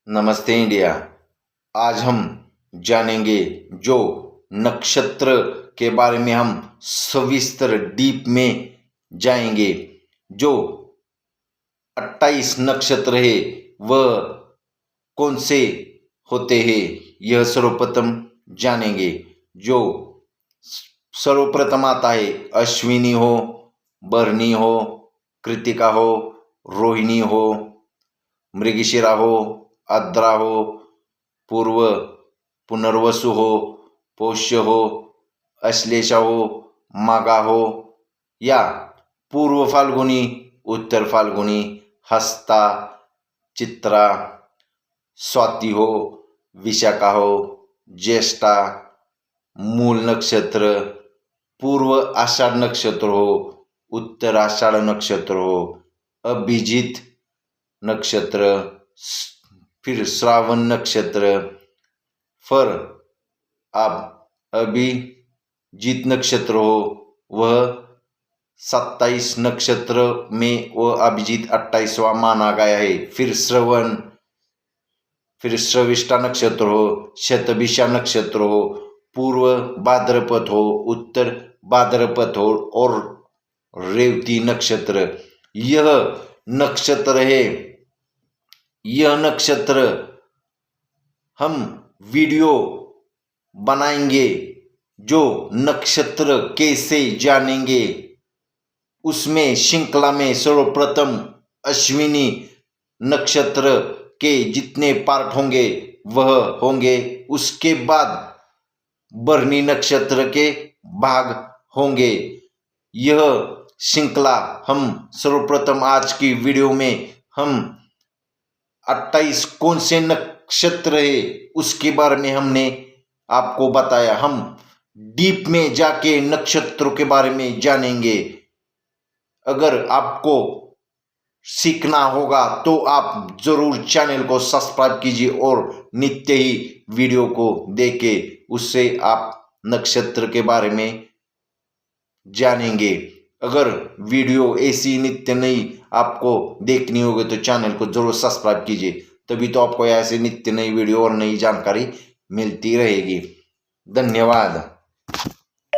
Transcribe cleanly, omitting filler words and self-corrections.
नमस्ते इंडिया। आज हम जानेंगे जो नक्षत्र के बारे में हम सविस्तर डीप में जाएंगे। जो 28 नक्षत्र है वह कौन से होते हैं यह सर्वप्रथम जानेंगे। जो सर्वप्रथम आता है अश्विनी हो, भरणी हो, कृतिका हो, रोहिणी हो, मृगशिरा हो, आद्रा हो, पूर्व पुनर्वसु हो, पौष्य हो, अश्लेषा हो, माघा हो या पूर्व फाल्गुनी, उत्तर फाल्गुनी, हस्ता, चित्रा, स्वाति हो, विशाखा हो, ज्येष्ठा, मूल नक्षत्र, पूर्व आषाढ़ नक्षत्र हो, उत्तर आषाढ़ नक्षत्र हो, अभिजीत नक्षत्र, फिर श्रावण नक्षत्र। फिर अब अभिजीत नक्षत्र हो वह 27 नक्षत्र में वह अभिजीत 28वां माना गया है। फिर श्रवण, फिर श्रविष्ठा नक्षत्र हो, शतभिषा नक्षत्र हो, पूर्व भाद्रपद हो, उत्तर भाद्रपद हो और रेवती नक्षत्र। यह नक्षत्र है, यह नक्षत्र हम वीडियो बनाएंगे। जो नक्षत्र कैसे जानेंगे उसमें श्रृंखला में सर्वप्रथम अश्विनी नक्षत्र के जितने पार्ट होंगे वह होंगे, उसके बाद भरणी नक्षत्र के भाग होंगे। यह श्रृंखला हम सर्वप्रथम आज की वीडियो में हम 28 कौन से नक्षत्र है उसके बारे में हमने आपको बताया। हम डीप में जाके नक्षत्रों के बारे में जानेंगे। अगर आपको सीखना होगा तो आप जरूर चैनल को सब्सक्राइब कीजिए और नित्य ही वीडियो को देखे, उससे आप नक्षत्र के बारे में जानेंगे। अगर वीडियो ऐसी नित्य नई आपको देखनी होगी तो चैनल को जरूर सब्सक्राइब कीजिए, तभी तो आपको ऐसे नित्य नई वीडियो और नई जानकारी मिलती रहेगी। धन्यवाद।